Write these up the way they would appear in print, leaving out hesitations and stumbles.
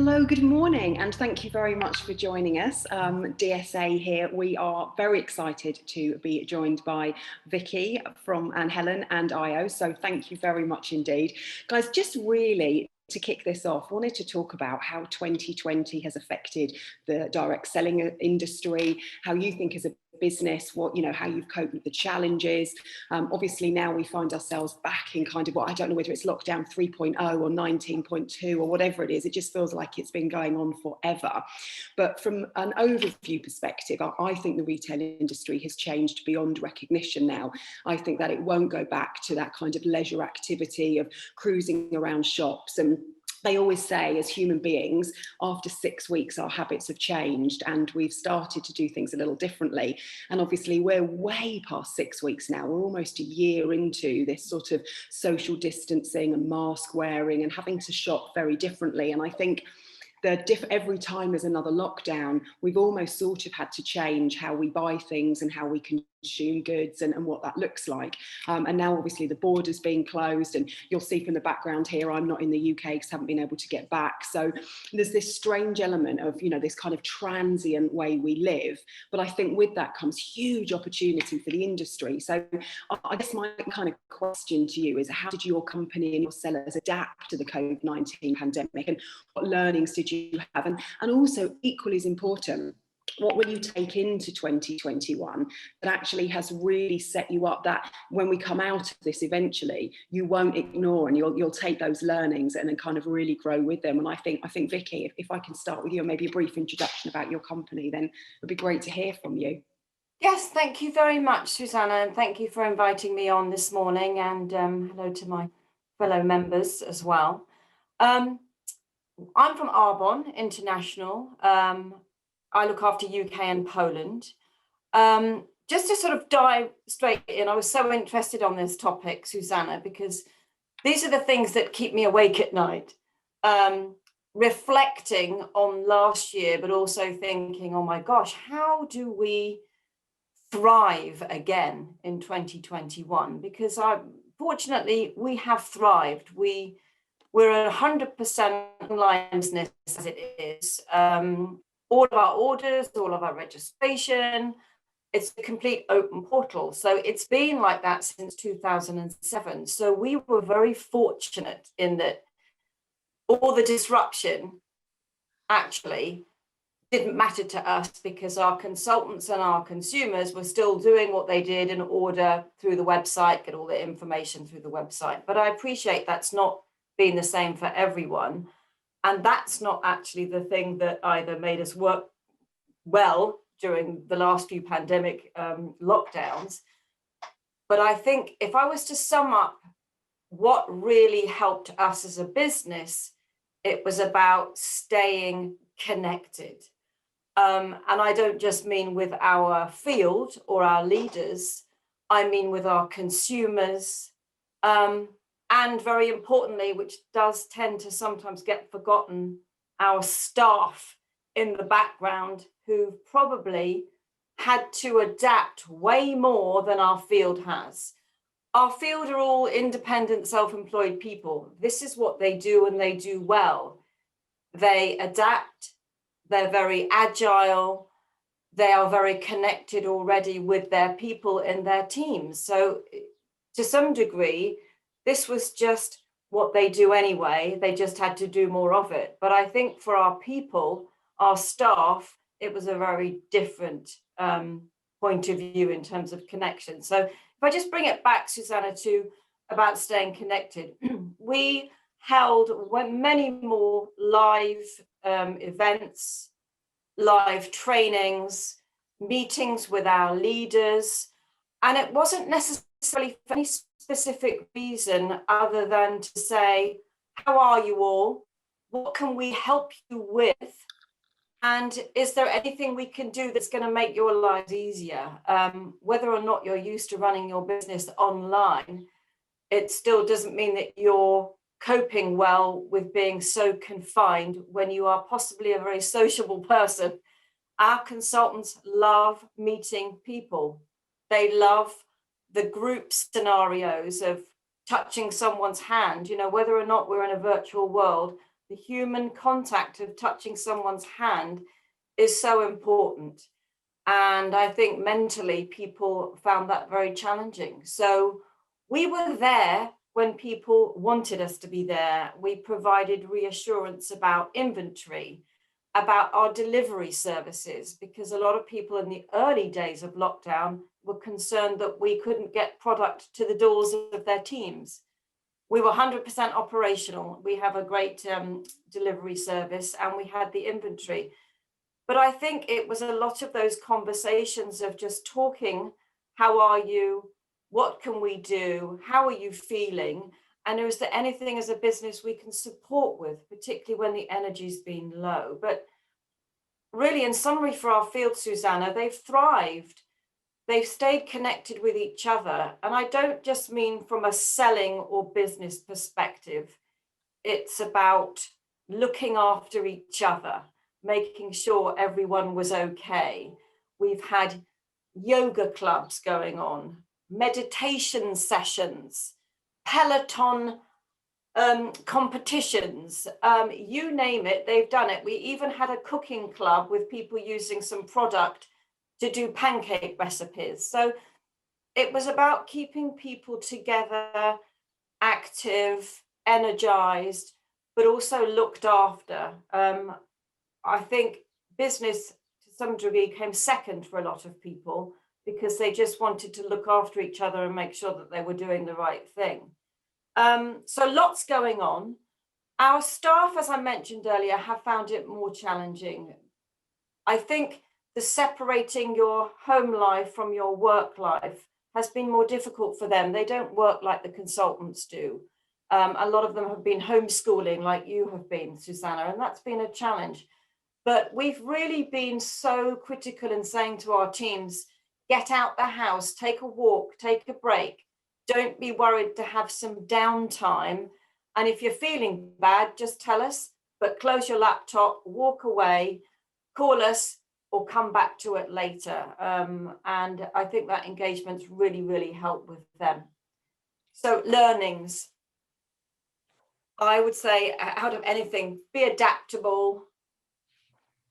Hello, good morning, and thank you very much for joining us. DSA here. We are very excited to be joined by Vicky and Helen and Ayo, so thank you very much indeed. Guys, just really to kick this off, I wanted to talk about how 2020 has affected the direct selling industry, how you think as a business, how you've coped with the challenges. Obviously now we find ourselves back in kind of what, I don't know whether it's lockdown 3.0 or 19.2 or whatever it is. It just feels like it's been going on forever. But from an overview perspective, I think the retail industry has changed beyond recognition now. I think that it won't go back to that kind of leisure activity of cruising around shops. And they always say, as human beings, after 6 weeks, our habits have changed and we've started to do things a little differently. And obviously, we're way past 6 weeks now. We're almost a year into this sort of social distancing and mask wearing and having to shop very differently. And I think every time there's another lockdown, we've almost sort of had to change how we buy things and how we consume goods and what that looks like. And now obviously the borders being closed, and you'll see from the background here, I'm not in the UK because I haven't been able to get back. So there's this strange element of, this kind of transient way we live. But I think with that comes huge opportunity for the industry. So I guess my kind of question to you is, how did your company and your sellers adapt to the COVID-19 pandemic, and what learnings did you have? And also, equally as important, what will you take into 2021 that actually has really set you up that when we come out of this eventually, you won't ignore and you'll take those learnings and then kind of really grow with them? And I think Vicky, if I can start with you and maybe a brief introduction about your company, then it'd be great to hear from you. Yes, thank you very much, Susannah, and thank you for inviting me on this morning, and hello to my fellow members as well. I'm from Arbonne International. I look after UK and Poland. Just to sort of dive straight in, I was so interested on this topic, Susannah, because these are the things that keep me awake at night, reflecting on last year, but also thinking, oh my gosh, how do we thrive again in 2021? Because fortunately, we have thrived. We're a 100% online business as it is. All of our orders, all of our registration, it's a complete open portal. So it's been like that since 2007. So we were very fortunate in that all the disruption actually didn't matter to us, because our consultants and our consumers were still doing what they did and order through the website, get all the information through the website. But I appreciate that's not been the same for everyone. And that's not actually the thing that either made us work well during the last few pandemic lockdowns. But I think if I was to sum up what really helped us as a business, it was about staying connected. And I don't just mean with our field or our leaders, I mean with our consumers. And very importantly, which does tend to sometimes get forgotten, our staff in the background, who probably had to adapt way more than our field has. Our field are all independent, self-employed people. This is what they do, and they do well. They adapt, they're very agile, they are very connected already with their people in their teams. So to some degree, this was just what they do anyway. They just had to do more of it. But I think for our people, our staff, it was a very different point of view in terms of connection. So if I just bring it back, Susannah, to about staying connected, we held many more live events, live trainings, meetings with our leaders. And it wasn't necessarily for any specific reason other than to say, how are you all? What can we help you with? And is there anything we can do that's going to make your lives easier? Whether or not you're used to running your business online, it still doesn't mean that you're coping well with being so confined when you are possibly a very sociable person. Our consultants love meeting people. They love the group scenarios of touching someone's hand, whether or not we're in a virtual world, the human contact of touching someone's hand is so important. And I think mentally people found that very challenging. So we were there when people wanted us to be there. We provided reassurance about inventory, about our delivery services, because a lot of people in the early days of lockdown were concerned that we couldn't get product to the doors of their teams. We were 100% operational. We have a great delivery service, and we had the inventory. But I think it was a lot of those conversations of just talking, how are you? What can we do? How are you feeling? And is there anything as a business we can support with, particularly when the energy's been low? But really, in summary for our field, Susannah, they've thrived. They've stayed connected with each other. And I don't just mean from a selling or business perspective. It's about looking after each other, making sure everyone was okay. We've had yoga clubs going on, meditation sessions, Peloton competitions, you name it, they've done it. We even had a cooking club with people using some product to do pancake recipes. So it was about keeping people together, active, energized, but also looked after. I think business to some degree came second for a lot of people because they just wanted to look after each other and make sure that they were doing the right thing. So lots going on. Our staff, as I mentioned earlier, have found it more challenging. I think the separating your home life from your work life has been more difficult for them. They don't work like the consultants do. A lot of them have been homeschooling like you have been, Susannah, and that's been a challenge. But we've really been so critical in saying to our teams, get out the house, take a walk, take a break. Don't be worried to have some downtime. And if you're feeling bad, just tell us, but close your laptop, walk away, call us, or come back to it later. And I think that engagement's really, really helped with them. So learnings, I would say out of anything, be adaptable.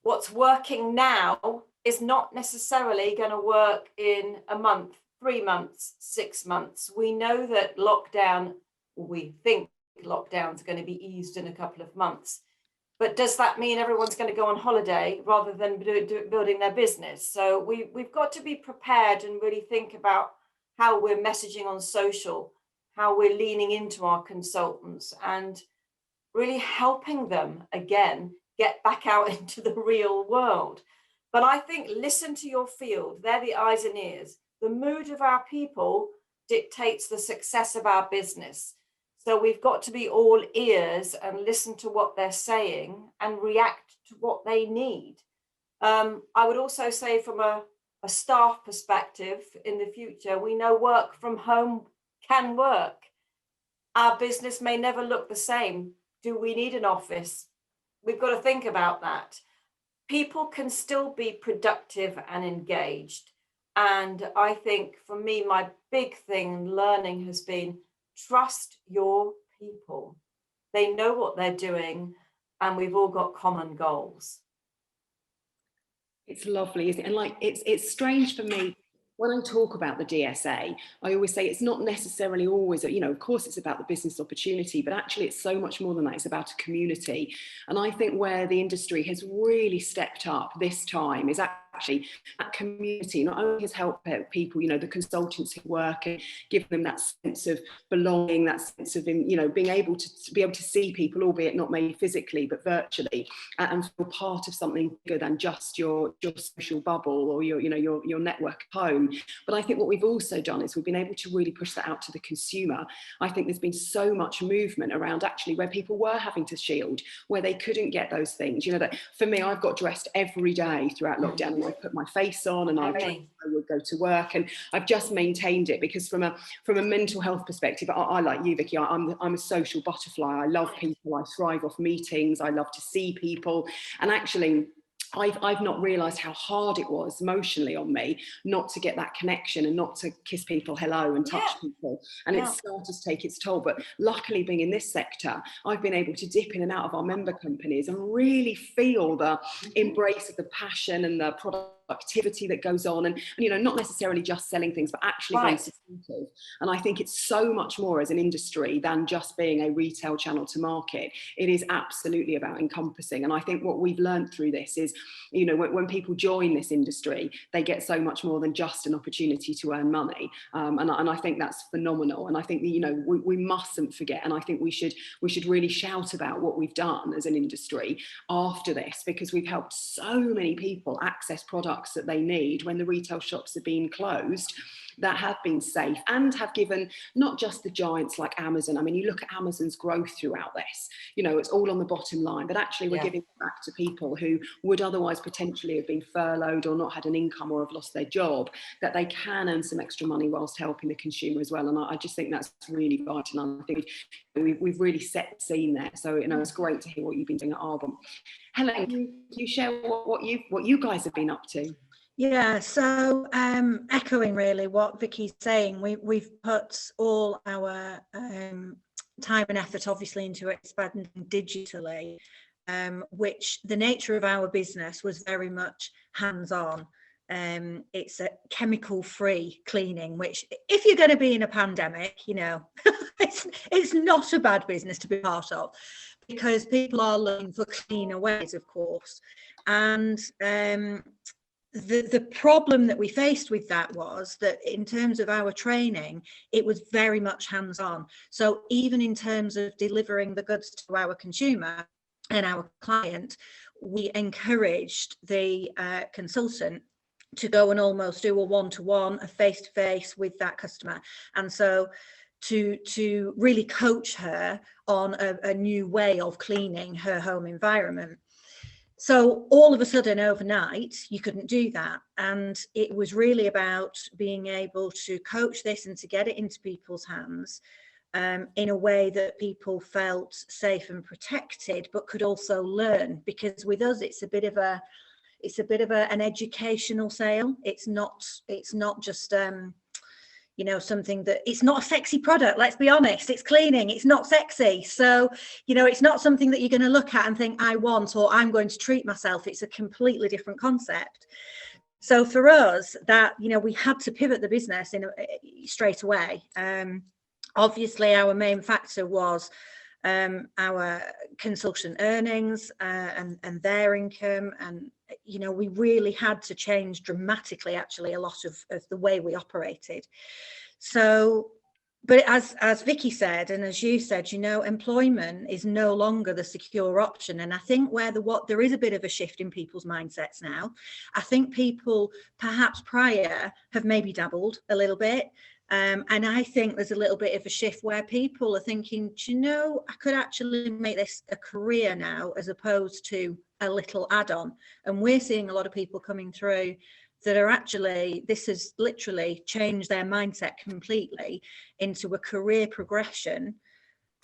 What's working now is not necessarily going to work in a month, 3 months, 6 months. We know that lockdown, we think lockdown's going to be eased in a couple of months. But does that mean everyone's going to go on holiday rather than building their business? So we've got to be prepared and really think about how we're messaging on social, how we're leaning into our consultants and really helping them, again, get back out into the real world. But I think listen to your field. They're the eyes and ears. The mood of our people dictates the success of our business. So we've got to be all ears and listen to what they're saying and react to what they need. I would also say from a staff perspective in the future, we know work from home can work. Our business may never look the same. Do we need an office? We've got to think about that. People can still be productive and engaged. And I think for me, my big thing learning has been trust your people. They know what they're doing and we've all got common goals. It's lovely, isn't it? And like it's strange for me when I talk about the DSA, I always say it's not necessarily always, of course it's about the business opportunity, but actually it's so much more than that. It's about a community. And I think where the industry has really stepped up this time is actually that community not only has helped people, the consultants who work and give them that sense of belonging, that sense of, being able to see people, albeit not maybe physically, but virtually, and feel part of something bigger than just your social bubble or your network at home. But I think what we've also done is we've been able to really push that out to the consumer. I think there's been so much movement around actually where people were having to shield, where they couldn't get those things. That for me, I've got dressed every day throughout lockdown, and I put my face on and I would go to work, and I've just maintained it because from a mental health perspective, I like you, Vicky, I'm a social butterfly. I love people. I thrive off meetings. I love to see people, and actually I've not realised how hard it was emotionally on me not to get that connection and not to kiss people hello and touch people. And it's started to take its toll. But luckily, being in this sector, I've been able to dip in and out of our member companies and really feel the embrace of the passion and the productivity that goes on, and you know, not necessarily just selling things, but actually being supportive. And I think it's so much more as an industry than just being a retail channel to market. It is absolutely about encompassing. And I think what we've learned through this is, you know, when people join this industry, they get so much more than just an opportunity to earn money. And I think that's phenomenal. And I think that, you know, we mustn't forget. And I think we should really shout about what we've done as an industry after this, because we've helped so many people access products that they need when the retail shops have been closed, that have been safe and have given not just the giants like Amazon. I mean, you look at Amazon's growth throughout this, you know, it's all on the bottom line, but actually we're giving back to people who would otherwise potentially have been furloughed or not had an income or have lost their job, that they can earn some extra money whilst helping the consumer as well. And I just think that's really vital. And I think we've really set the scene there. So, you know, it's great to hear what you've been doing at Arbonne. Helen, can you share what you guys have been up to? Yeah, so echoing really what Vicky's saying, we've put all our time and effort obviously into expanding digitally, which the nature of our business was very much hands-on. It's a chemical-free cleaning, which if you're going to be in a pandemic, you know, it's not a bad business to be part of, because people are looking for cleaner ways, of course. And the problem that we faced with that was that in terms of our training, it was very much hands-on. So even in terms of delivering the goods to our consumer and our client, we encouraged the consultant to go and almost do a one-to-one, a face-to-face with that customer. And so to really coach her on a new way of cleaning her home environment. So all of a sudden overnight, you couldn't do that. And it was really about being able to coach this and to get it into people's hands in a way that people felt safe and protected, but could also learn. Because with us, it's a bit of an educational sale. It's not just you know, something that, it's not a sexy product, let's be honest. It's cleaning, it's not sexy. So, you know, it's not something that you're going to look at and think, I want, or I'm going to treat myself. It's a completely different concept. So for us, that, you know, we had to pivot the business straight away. Obviously, our main factor was our consultant earnings and their income. And, you know, we really had to change dramatically, actually, a lot of the way we operated. So, but as Vicky said, and as you said, you know, employment is no longer the secure option. And I think there is a bit of a shift in people's mindsets now. I think people perhaps prior have maybe dabbled a little bit. And I think there's a little bit of a shift where people are thinking, do you know, I could actually make this a career now, as opposed to a little add-on. And we're seeing a lot of people coming through that are actually, this has literally changed their mindset completely into a career progression,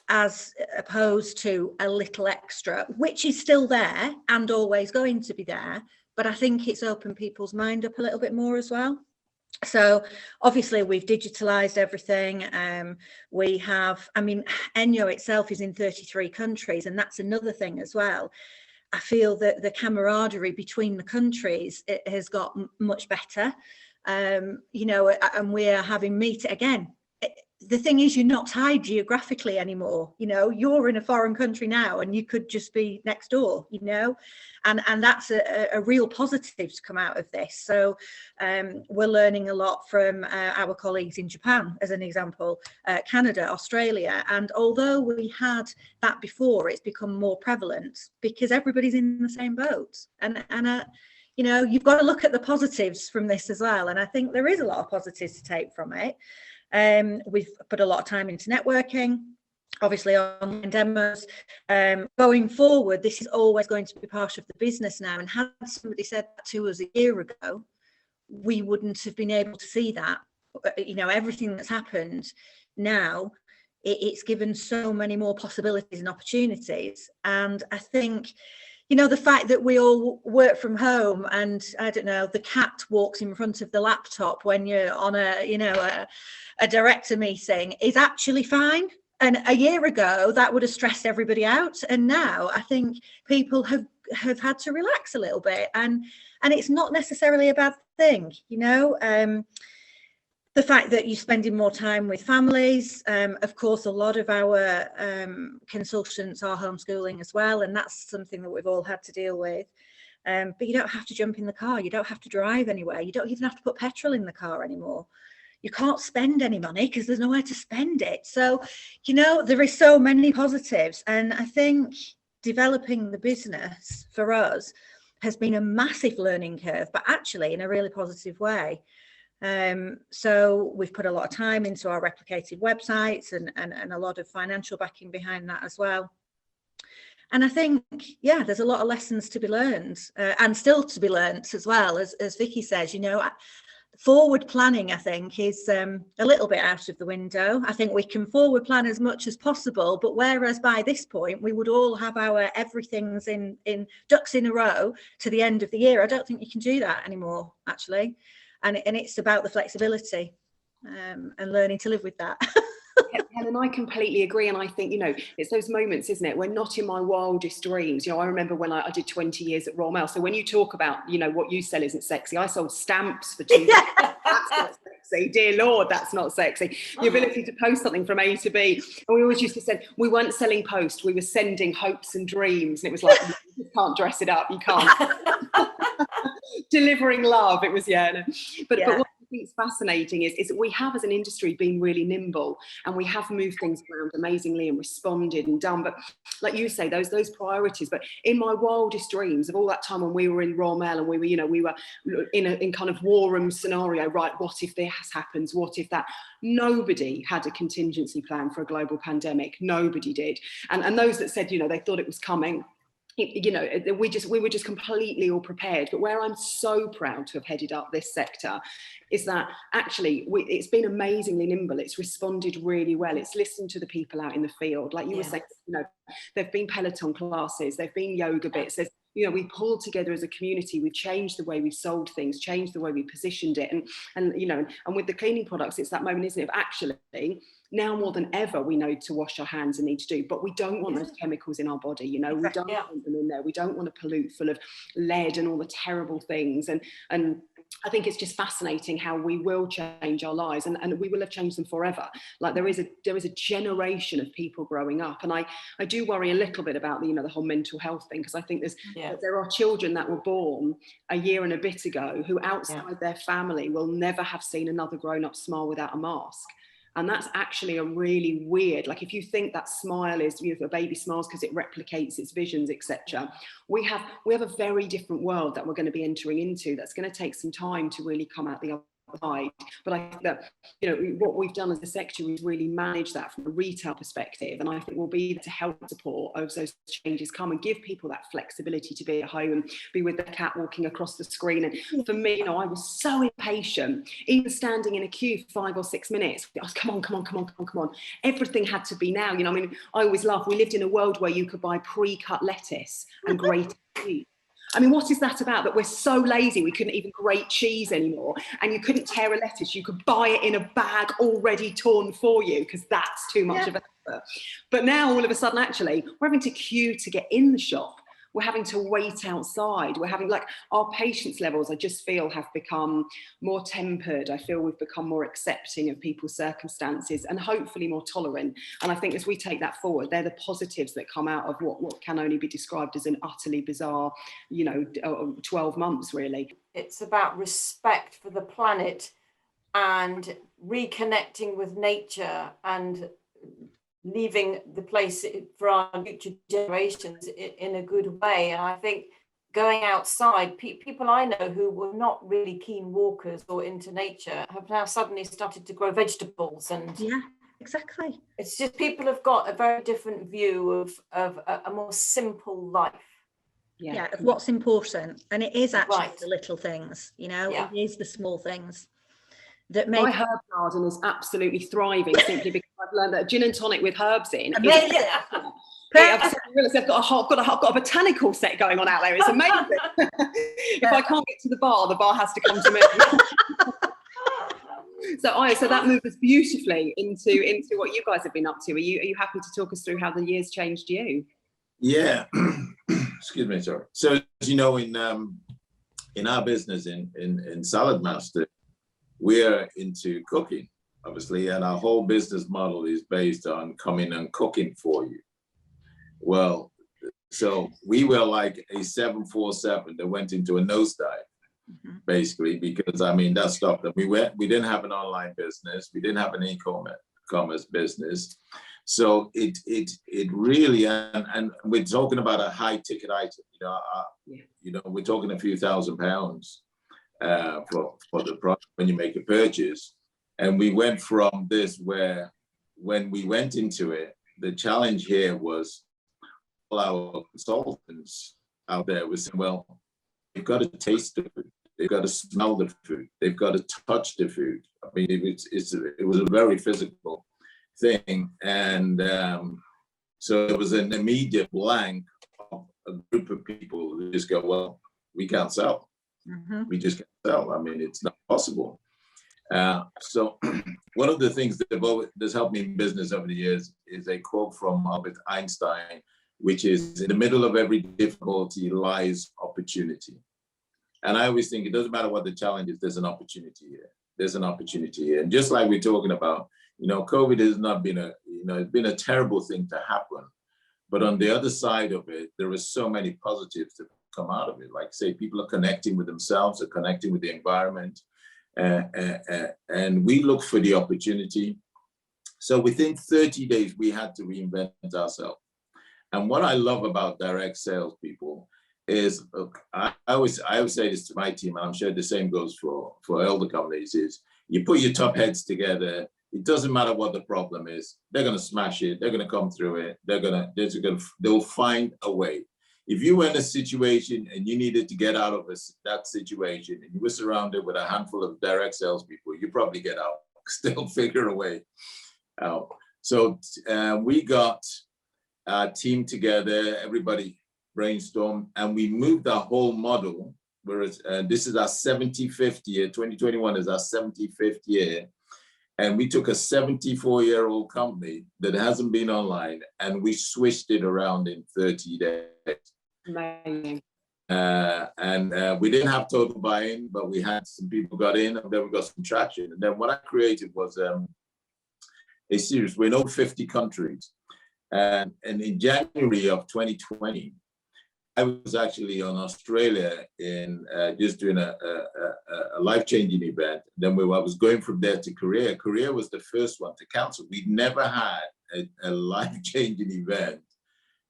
as opposed to a little extra, which is still there and always going to be there. But I think it's opened people's mind up a little bit more as well. So obviously we've digitalized everything. We have, I mean, ENJO itself is in 33 countries, and that's another thing as well. I feel that the camaraderie between the countries, it has got much better, you know, and we're having again. The thing is, you're not tied geographically anymore. You know, you're in a foreign country now and you could just be next door, you know, and that's a real positive to come out of this. So we're learning a lot from our colleagues in Japan, as an example, Canada, Australia. And although we had that before, it's become more prevalent because everybody's in the same boat. And you know, you've got to look at the positives from this as well. And I think there is a lot of positives to take from it. We've put a lot of time into networking, obviously online demos. Going forward, this is always going to be part of the business now. And had somebody said that to us a year ago, we wouldn't have been able to see that. You know, everything that's happened now, it's given so many more possibilities and opportunities. And I think, you know, the fact that we all work from home and, I don't know, the cat walks in front of the laptop when you're on a, you know, a director meeting is actually fine. And a year ago, that would have stressed everybody out. And now I think people have had to relax a little bit. And it's not necessarily a bad thing, you know. The fact that you're spending more time with families, of course, a lot of our consultants are homeschooling as well, and that's something that we've all had to deal with. But you don't have to jump in the car, you don't have to drive anywhere, you don't even have to put petrol in the car anymore. You can't spend any money because there's nowhere to spend it. So, you know, there is so many positives, and I think developing the business for us has been a massive learning curve, but actually in a really positive way. So we've put a lot of time into our replicated websites and a lot of financial backing behind that as well. And I think, yeah, there's a lot of lessons to be learned and still to be learned as well. As Vicky says, you know, forward planning, I think, is a little bit out of the window. I think we can forward plan as much as possible, but whereas by this point we would all have our everything's in ducks in a row to the end of the year, I don't think you can do that anymore, actually. And it's about the flexibility and learning to live with that. Helen, I completely agree. And I think, you know, it's those moments, isn't it? We're not in my wildest dreams. You know, I remember when I did 20 years at Royal Mail. So when you talk about, you know, what you sell isn't sexy, I sold stamps for 2 years. That's not sexy. Dear Lord, that's not sexy. The ability to post something from A to B. And we always used to say, we weren't selling post, we were sending hopes and dreams. And it was like, you just can't dress it up. You can't. Delivering love. It was, yeah. No. But what I think is fascinating is that we have, as an industry, been really nimble, and we have moved things around amazingly and responded and done. But like you say, those priorities. But in my wildest dreams of all that time when we were in Royal Mail and we were in kind of war room scenario, right? What if this happens? What if that? Nobody had a contingency plan for a global pandemic. Nobody did. And those that said, you know, they thought it was coming, you know, we were just completely all prepared. But where I'm so proud to have headed up this sector is that actually it's been amazingly nimble. It's responded really well. It's listened to the people out in the field. Like you were saying, you know, there've been Peloton classes, there've been yoga bits. There's, you know, we pulled together as a community. We've changed the way we've sold things, changed the way we positioned it, and you know, and with the cleaning products, it's that moment, isn't it? Of actually, now more than ever, we know to wash our hands and need to do, but we don't want those chemicals in our body. You know, we don't want them in there. We don't want to pollute full of lead and all the terrible things. And I think it's just fascinating how we will change our lives, and we will have changed them forever. Like there is a generation of people growing up, and I do worry a little bit about the, you know, the whole mental health thing, because I think there are children that were born a year and a bit ago who outside their family will never have seen another grown-up smile without a mask. And that's actually a really weird, like if you think that smile is, you know, a baby smiles because it replicates its visions, etc. We have a very different world that we're going to be entering into that's going to take some time to really come out the other side. But I think that, you know, what we've done as a sector is really manage that from a retail perspective, and I think we'll be there to help support as those changes come and give people that flexibility to be at home and be with the cat walking across the screen. And for me, you know, I was so impatient, even standing in a queue for 5 or 6 minutes. I was, come on. Everything had to be now. You know, I mean, I always laugh. We lived in a world where you could buy pre-cut lettuce and grated cheese. I mean, what is that about, that we're so lazy we couldn't even grate cheese anymore, and you couldn't tear a lettuce, you could buy it in a bag already torn for you because that's too much of an effort. But now all of a sudden, actually, we're having to queue to get in the shop. We're having to wait outside. We're having, like, our patience levels, I just feel, have become more tempered. I feel we've become more accepting of people's circumstances and hopefully more tolerant. And I think as we take that forward, they're the positives that come out of what can only be described as an utterly bizarre, you know, 12 months, really. It's about respect for the planet and reconnecting with nature and leaving the place for our future generations in a good way. And I think going outside, people I know who were not really keen walkers or into nature have now suddenly started to grow vegetables. And yeah, exactly. It's just people have got a very different view of a more simple life. Yeah, of what's important. And it is actually the little things, you know, it is the small things. That my herb garden is absolutely thriving simply because I've learned that gin and tonic with herbs in is I've got a botanical set going on out there. It's amazing. If I can't get to the bar has to come to me. So that moved us beautifully into what you guys have been up to. Are you happy to talk us through how the year's changed you? Yeah. Excuse me, sorry. So as you know, in our business in Saladmaster, we're into cooking, obviously, and our whole business model is based on coming and cooking for you. Well, so we were like a 747 that went into a nosedive, basically, because that stopped them. We didn't have an online business, we didn't have an e-commerce business. So it really, and we're talking about a high ticket item, we're talking a few £1,000s for the product when you make a purchase. And we went from this where, when we went into it, the challenge here was all our consultants out there was saying, well, they've got to taste the food, they've got to smell the food, they've got to touch the food. It was a very physical thing. And so it was an immediate blank of a group of people who just go, well, we can't sell. We just can't sell. It's not possible. So one of the things that's helped me in business over the years is a quote from Albert Einstein, which is, in the middle of every difficulty lies opportunity. And I always think it doesn't matter what the challenge is, there's an opportunity here. There's an opportunity here. And just like we're talking about, COVID has not been it's been a terrible thing to happen. But on the other side of it, there are so many positives that come out of it. Like, say, people are connecting with themselves, are connecting with the environment. And we look for the opportunity. So within 30 days, we had to reinvent ourselves. And what I love about direct sales people is, I always say this to my team, and I'm sure the same goes for elder companies, is you put your top heads together. It doesn't matter what the problem is. They're going to smash it. They're going to come through it. They'll find a way. If you were in a situation and you needed to get out of that situation, and you were surrounded with a handful of direct sales people, you probably get out, still figure a way out. So we got our team together, everybody brainstormed, and we moved our whole model. Whereas this is our 75th year, 2021 is our 75th year. And we took a 74-year-old company that hasn't been online, and we switched it around in 30 days. Amazing. And we didn't have total buy-in, but we had some people got in, and then we got some traction. And then what I created was a series. We're in over 50 countries. And in January of 2020, I was actually on Australia in just doing a life-changing event. Then I was going from there to Korea. Korea was the first one to cancel. We'd never had a life-changing event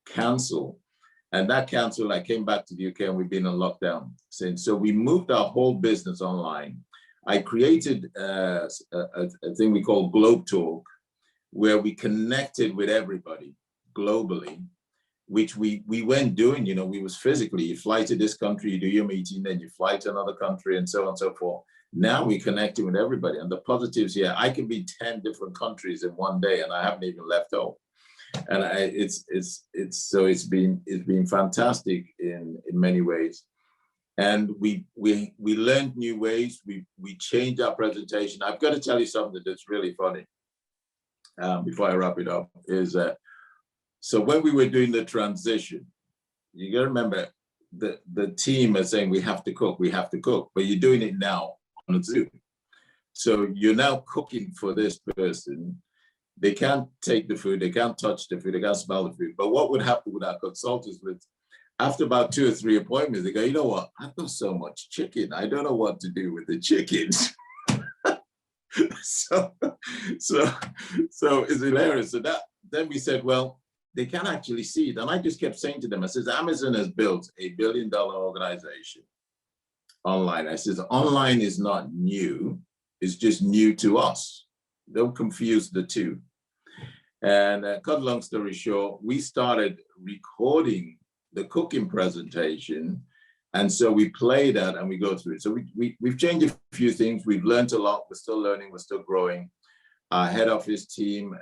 cancel. And that canceled, I came back to the UK, and we've been on lockdown since. So we moved our whole business online. I created a thing we call Globe Talk, where we connected with everybody globally, which we weren't doing. We was physically, you fly to this country, you do your meeting, then you fly to another country, and so on and so forth. Now we're connecting with everybody. And the positives here, I can be 10 different countries in one day, and I haven't even left home. And it's been fantastic in many ways. And we learned new ways. We changed our presentation. I've got to tell you something that's really funny before I wrap it up, is so when we were doing the transition, you got to remember the team is saying we have to cook, but you're doing it now on Zoom. So you're now cooking for this person. They can't take the food, they can't touch the food, they can't smell the food. But what would happen with our consultants after about 2 or 3 appointments, they go, you know what, I've got so much chicken, I don't know what to do with the chickens. so it's hilarious. So then we said, well, they can actually see it. And I just kept saying to them, I says, Amazon has built $1 billion organization online. I says, online is not new, it's just new to us. Don't confuse the two. And cut long story short, we started recording the cooking presentation. And so we play that and we go through it. So we've changed a few things. We've learned a lot. We're still learning. We're still growing. Our head office team,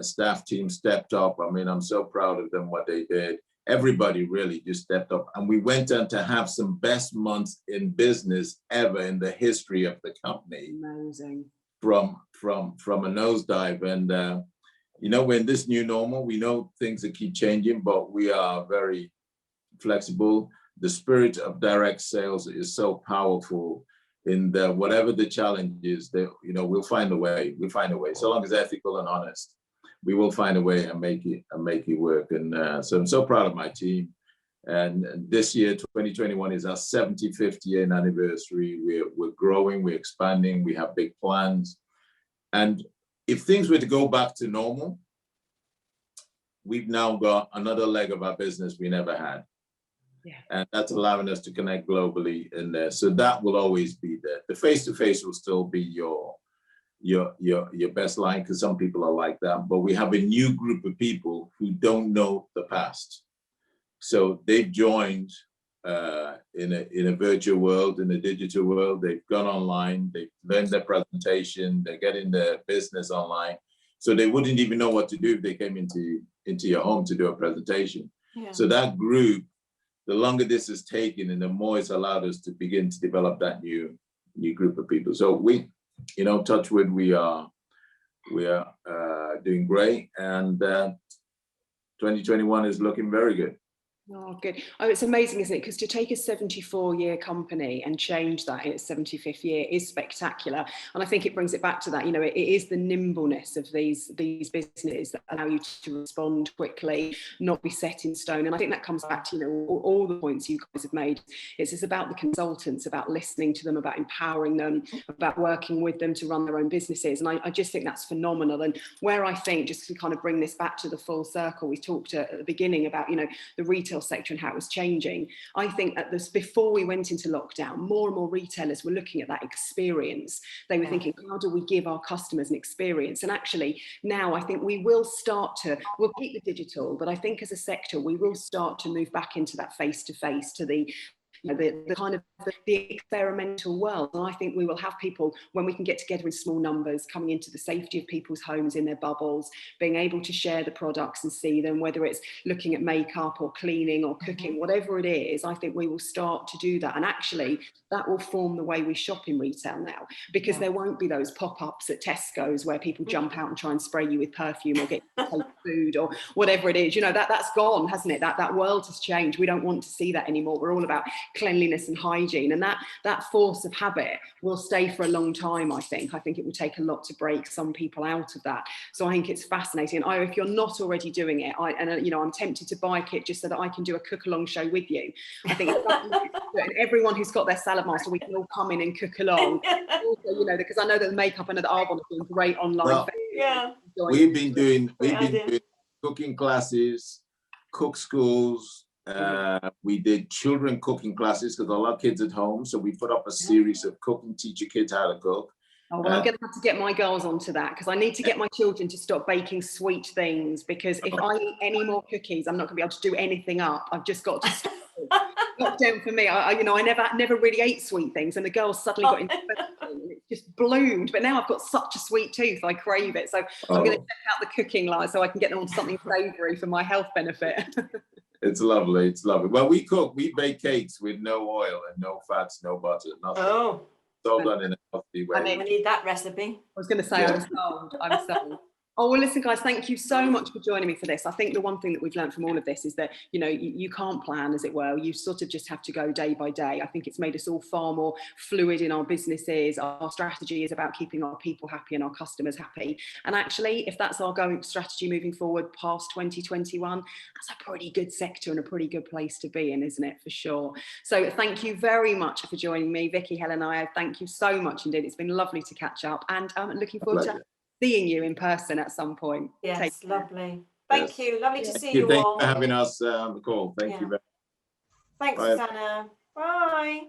staff team stepped up. I mean, I'm so proud of them, what they did. Everybody really just stepped up. And we went on to have some best months in business ever in the history of the company. Amazing. From a nosedive. And, you know, we're in this new normal. We know things that keep changing, but we are very flexible. The spirit of direct sales is so powerful. In the whatever the challenge is, that, you know, we'll find a way. We'll find a way. So long as ethical and honest, we will find a way and make it work. And so I'm so proud of my team. And this year, 2021, is our 75th year anniversary. We're growing, we're expanding, we have big plans. And if things were to go back to normal, we've now got another leg of our business we never had. Yeah. And that's allowing us to connect globally in there. So that will always be there. The face-to-face will still be your best line, because some people are like that. But we have a new group of people who don't know the past. So they've joined in a virtual world, in a digital world. They've gone online, they've learned their presentation, they're getting their business online. So they wouldn't even know what to do if they came into your home to do a presentation. Yeah. So that group, the longer this is taken, and the more it's allowed us to begin to develop that new group of people. So we, you know, touch wood, we are doing great, and 2021 is looking very good. Oh, good. Oh, it's amazing, isn't it? Because to take a 74-year company and change that in its 75th year is spectacular. And I think it brings it back to that, you know, it is the nimbleness of these businesses that allow you to respond quickly, not be set in stone. And I think that comes back to, you know, all the points you guys have made. It's about the consultants, about listening to them, about empowering them, about working with them to run their own businesses. And I just think that's phenomenal. And where I think, just to kind of bring this back to the full circle, we talked at the beginning about, you know, the retail sector and how it was changing. I think at this, before we went into lockdown, more and more retailers were looking at that experience. They were thinking, how do we give our customers an experience? And actually now I think we will start to, we'll keep the digital, but I think as a sector, we will start to move back into that face-to-face, to the, you know, the kind of the experimental world. And I think we will have people, when we can get together in small numbers, coming into the safety of people's homes, in their bubbles, being able to share the products and see them, whether it's looking at makeup or cleaning or cooking, whatever it is. I think we will start to do that. And actually that will form the way we shop in retail now, because there won't be those pop-ups at Tesco's where people jump out and try and spray you with perfume or get food or whatever it is. You know, that's gone, hasn't it? That world has changed. We don't want to see that anymore. We're all about cleanliness and hygiene, and that force of habit will stay for a long time. I think it will take a lot to break some people out of that. So I think it's fascinating. And if you're not already doing it, you know, I'm tempted to buy a kit just so that I can do a cook along show with you. I think and everyone who's got their Saladmaster, we can all come in and cook along. Also, you know, because I know that the makeup and the Arbonne are doing great online. Well, we've been doing cooking classes, cook schools. We did children cooking classes because a lot of kids at home. So we put up a series of cooking, teach your kids how to cook. Oh, well, I'm going to have to get my girls onto that, because I need to get my children to stop baking sweet things, because if I eat any more cookies, I'm not going to be able to do anything up. I've just got to stop. Lockdown for me, you know, I never really ate sweet things, and the girls suddenly got into and it just bloomed. But now I've got such a sweet tooth, I crave it. So I'm going to check out the cooking line so I can get them on something savoury for my health benefit. It's lovely. It's lovely. Well, we bake cakes with no oil and no fats, no butter, nothing. Oh. It's all done in a healthy way. I need that recipe. I was going to say, I'm sold. Oh, well, listen, guys, thank you so much for joining me for this. I think the one thing that we've learned from all of this is that, you know, you can't plan, as it were. You sort of just have to go day by day. I think it's made us all far more fluid in our businesses. Our strategy is about keeping our people happy and our customers happy. And actually, if that's our going strategy moving forward past 2021, that's a pretty good sector and a pretty good place to be in, isn't it? For sure. So thank you very much for joining me, Vicky, Helen, Ayo. Thank you so much indeed. It's been lovely to catch up, and I'm looking forward to seeing you in person at some point. Yes, lovely. Thank you. Lovely to see you all. Thank you for having us on the call. Thank you very much. Thanks, Susannah. Bye.